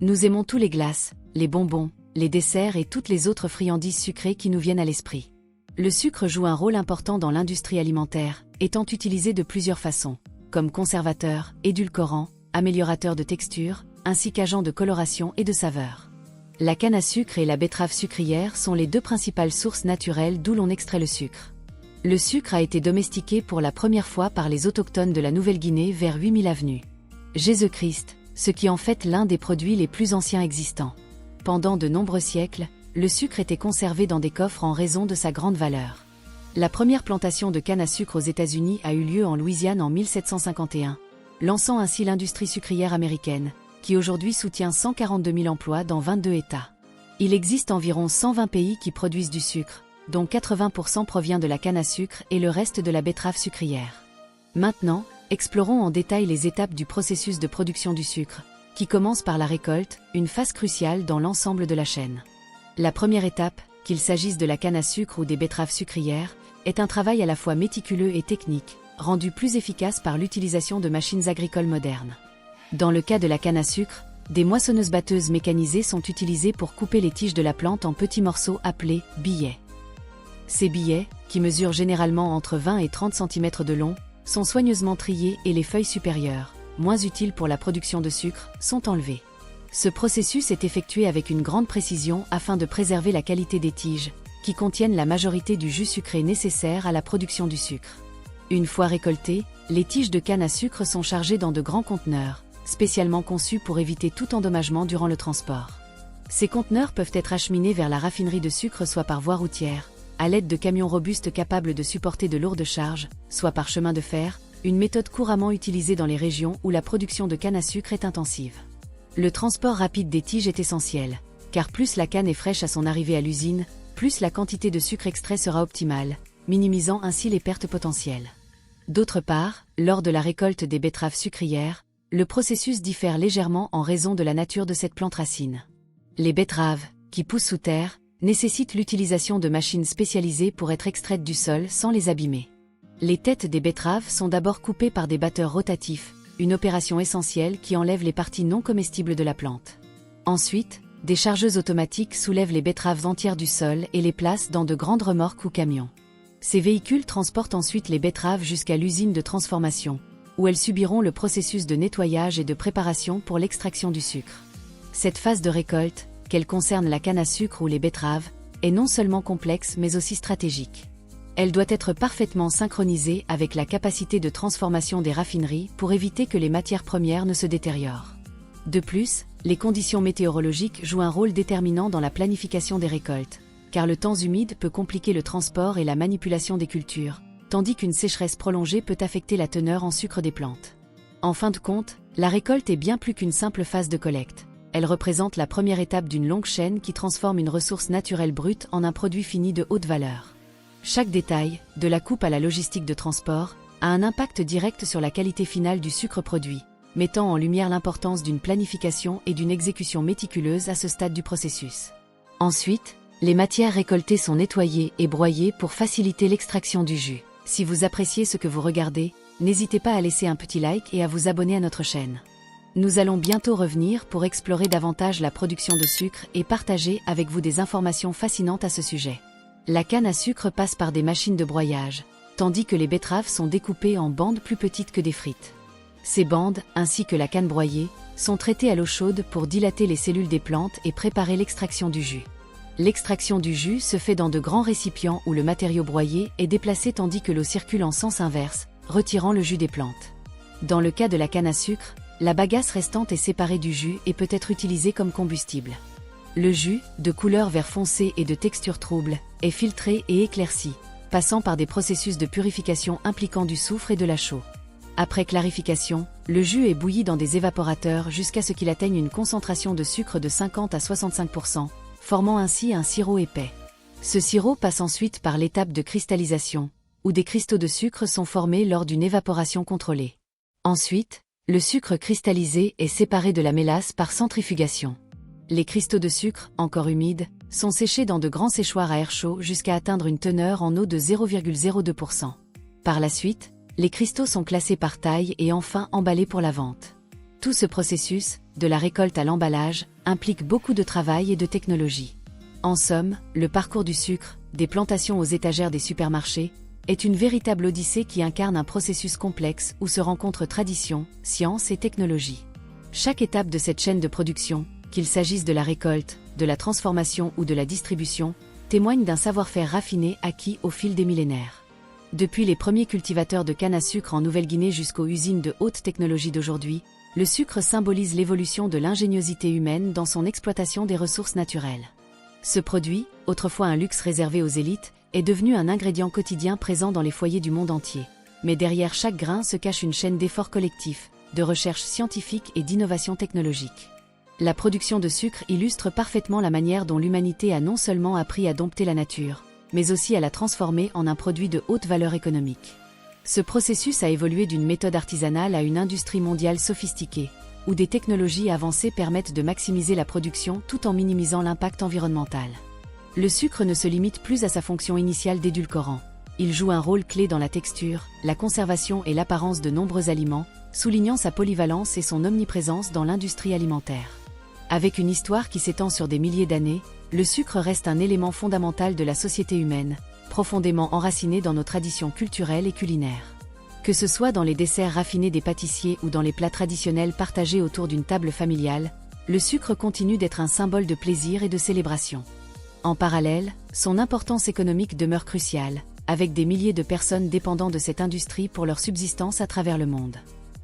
Nous aimons tous les glaces, les bonbons, les desserts et toutes les autres friandises sucrées qui nous viennent à l'esprit. Le sucre joue un rôle important dans l'industrie alimentaire, étant utilisé de plusieurs façons, comme conservateur, édulcorant, améliorateur de texture, ainsi qu'agent de coloration et de saveur. La canne à sucre et la betterave sucrière sont les deux principales sources naturelles d'où l'on extrait le sucre. Le sucre a été domestiqué pour la première fois par les autochtones de la Nouvelle-Guinée vers 8000 avenue Jésus-Christ, ce qui en fait l'un des produits les plus anciens existants. Pendant de nombreux siècles, le sucre était conservé dans des coffres en raison de sa grande valeur. La première plantation de canne à sucre aux États-Unis a eu lieu en Louisiane en 1751, lançant ainsi l'industrie sucrière américaine, qui aujourd'hui soutient 142 000 emplois dans 22 États. Il existe environ 120 pays qui produisent du sucre, dont 80% provient de la canne à sucre et le reste de la betterave sucrière. Maintenant, explorons en détail les étapes du processus de production du sucre, qui commence par la récolte, une phase cruciale dans l'ensemble de la chaîne. La première étape, qu'il s'agisse de la canne à sucre ou des betteraves sucrières, est un travail à la fois méticuleux et technique, rendu plus efficace par l'utilisation de machines agricoles modernes. Dans le cas de la canne à sucre, des moissonneuses-batteuses mécanisées sont utilisées pour couper les tiges de la plante en petits morceaux appelés billets. Ces billets, qui mesurent généralement entre 20 et 30 cm de long, sont soigneusement triés et les feuilles supérieures, moins utiles pour la production de sucre, sont enlevées. Ce processus est effectué avec une grande précision afin de préserver la qualité des tiges, qui contiennent la majorité du jus sucré nécessaire à la production du sucre. Une fois récoltées, les tiges de canne à sucre sont chargées dans de grands conteneurs, spécialement conçus pour éviter tout endommagement durant le transport. Ces conteneurs peuvent être acheminés vers la raffinerie de sucre soit par voie routière, à l'aide de camions robustes capables de supporter de lourdes charges, soit par chemin de fer, une méthode couramment utilisée dans les régions où la production de canne à sucre est intensive. Le transport rapide des tiges est essentiel, car plus la canne est fraîche à son arrivée à l'usine, plus la quantité de sucre extrait sera optimale, minimisant ainsi les pertes potentielles. D'autre part, lors de la récolte des betteraves sucrières, le processus diffère légèrement en raison de la nature de cette plante racine. Les betteraves, qui poussent sous terre, nécessitent l'utilisation de machines spécialisées pour être extraites du sol sans les abîmer. Les têtes des betteraves sont d'abord coupées par des batteurs rotatifs, une opération essentielle qui enlève les parties non comestibles de la plante. Ensuite, des chargeuses automatiques soulèvent les betteraves entières du sol et les placent dans de grandes remorques ou camions. Ces véhicules transportent ensuite les betteraves jusqu'à l'usine de transformation, où elles subiront le processus de nettoyage et de préparation pour l'extraction du sucre. Cette phase de récolte, qu'elle concerne la canne à sucre ou les betteraves, est non seulement complexe mais aussi stratégique. Elle doit être parfaitement synchronisée avec la capacité de transformation des raffineries pour éviter que les matières premières ne se détériorent. De plus, les conditions météorologiques jouent un rôle déterminant dans la planification des récoltes, car le temps humide peut compliquer le transport et la manipulation des cultures, tandis qu'une sécheresse prolongée peut affecter la teneur en sucre des plantes. En fin de compte, la récolte est bien plus qu'une simple phase de collecte. Elle représente la première étape d'une longue chaîne qui transforme une ressource naturelle brute en un produit fini de haute valeur. Chaque détail, de la coupe à la logistique de transport, a un impact direct sur la qualité finale du sucre produit, mettant en lumière l'importance d'une planification et d'une exécution méticuleuse à ce stade du processus. Ensuite, les matières récoltées sont nettoyées et broyées pour faciliter l'extraction du jus. Si vous appréciez ce que vous regardez, n'hésitez pas à laisser un petit like et à vous abonner à notre chaîne. Nous allons bientôt revenir pour explorer davantage la production de sucre et partager avec vous des informations fascinantes à ce sujet. La canne à sucre passe par des machines de broyage, tandis que les betteraves sont découpées en bandes plus petites que des frites. Ces bandes, ainsi que la canne broyée, sont traitées à l'eau chaude pour dilater les cellules des plantes et préparer l'extraction du jus. L'extraction du jus se fait dans de grands récipients où le matériau broyé est déplacé tandis que l'eau circule en sens inverse, retirant le jus des plantes. Dans le cas de la canne à sucre, la bagasse restante est séparée du jus et peut être utilisée comme combustible. Le jus, de couleur vert foncé et de texture trouble, est filtré et éclairci, passant par des processus de purification impliquant du soufre et de la chaux. Après clarification, le jus est bouilli dans des évaporateurs jusqu'à ce qu'il atteigne une concentration de sucre de 50 à 65%, formant ainsi un sirop épais. Ce sirop passe ensuite par l'étape de cristallisation, où des cristaux de sucre sont formés lors d'une évaporation contrôlée. Ensuite, le sucre cristallisé est séparé de la mélasse par centrifugation. Les cristaux de sucre, encore humides, sont séchés dans de grands séchoirs à air chaud jusqu'à atteindre une teneur en eau de 0,02%. Par la suite, les cristaux sont classés par taille et enfin emballés pour la vente. Tout ce processus, de la récolte à l'emballage, implique beaucoup de travail et de technologie. En somme, le parcours du sucre, des plantations aux étagères des supermarchés, est une véritable odyssée qui incarne un processus complexe où se rencontrent tradition, science et technologie. Chaque étape de cette chaîne de production, qu'il s'agisse de la récolte, de la transformation ou de la distribution, témoigne d'un savoir-faire raffiné acquis au fil des millénaires. Depuis les premiers cultivateurs de canne à sucre en Nouvelle-Guinée jusqu'aux usines de haute technologie d'aujourd'hui, le sucre symbolise l'évolution de l'ingéniosité humaine dans son exploitation des ressources naturelles. Ce produit, autrefois un luxe réservé aux élites, est devenu un ingrédient quotidien présent dans les foyers du monde entier. Mais derrière chaque grain se cache une chaîne d'efforts collectifs, de recherche scientifique et d'innovation technologique. La production de sucre illustre parfaitement la manière dont l'humanité a non seulement appris à dompter la nature, mais aussi à la transformer en un produit de haute valeur économique. Ce processus a évolué d'une méthode artisanale à une industrie mondiale sophistiquée, où des technologies avancées permettent de maximiser la production tout en minimisant l'impact environnemental. Le sucre ne se limite plus à sa fonction initiale d'édulcorant. Il joue un rôle clé dans la texture, la conservation et l'apparence de nombreux aliments, soulignant sa polyvalence et son omniprésence dans l'industrie alimentaire. Avec une histoire qui s'étend sur des milliers d'années, le sucre reste un élément fondamental de la société humaine, profondément enraciné dans nos traditions culturelles et culinaires. Que ce soit dans les desserts raffinés des pâtissiers ou dans les plats traditionnels partagés autour d'une table familiale, le sucre continue d'être un symbole de plaisir et de célébration. En parallèle, son importance économique demeure cruciale, avec des milliers de personnes dépendant de cette industrie pour leur subsistance à travers le monde.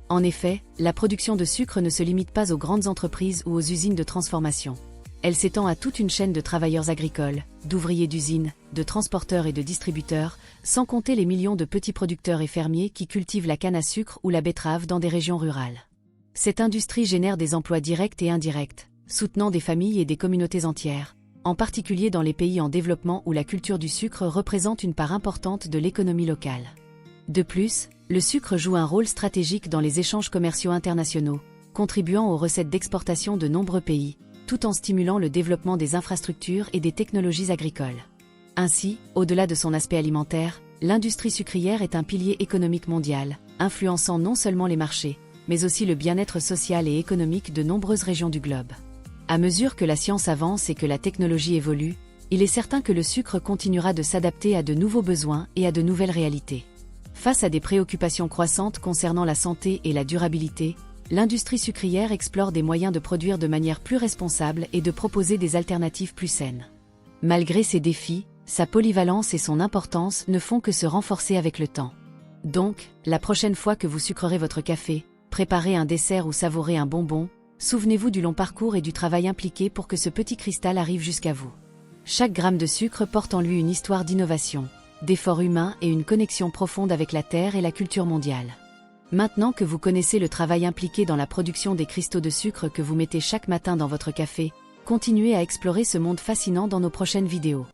En effet, la production de sucre ne se limite pas aux grandes entreprises ou aux usines de transformation. Elle s'étend à toute une chaîne de travailleurs agricoles, d'ouvriers d'usines, de transporteurs et de distributeurs, sans compter les millions de petits producteurs et fermiers qui cultivent la canne à sucre ou la betterave dans des régions rurales. Cette industrie génère des emplois directs et indirects, soutenant des familles et des communautés entières, en particulier dans les pays en développement où la culture du sucre représente une part importante de l'économie locale. De plus, le sucre joue un rôle stratégique dans les échanges commerciaux internationaux, contribuant aux recettes d'exportation de nombreux pays, tout en stimulant le développement des infrastructures et des technologies agricoles. Ainsi, au-delà de son aspect alimentaire, l'industrie sucrière est un pilier économique mondial, influençant non seulement les marchés, mais aussi le bien-être social et économique de nombreuses régions du globe. À mesure que la science avance et que la technologie évolue, il est certain que le sucre continuera de s'adapter à de nouveaux besoins et à de nouvelles réalités. Face à des préoccupations croissantes concernant la santé et la durabilité, l'industrie sucrière explore des moyens de produire de manière plus responsable et de proposer des alternatives plus saines. Malgré ces défis, sa polyvalence et son importance ne font que se renforcer avec le temps. Donc, la prochaine fois que vous sucrerez votre café, préparez un dessert ou savourez un bonbon, souvenez-vous du long parcours et du travail impliqué pour que ce petit cristal arrive jusqu'à vous. Chaque gramme de sucre porte en lui une histoire d'innovation, d'effort humain et une connexion profonde avec la terre et la culture mondiale. Maintenant que vous connaissez le travail impliqué dans la production des cristaux de sucre que vous mettez chaque matin dans votre café, continuez à explorer ce monde fascinant dans nos prochaines vidéos.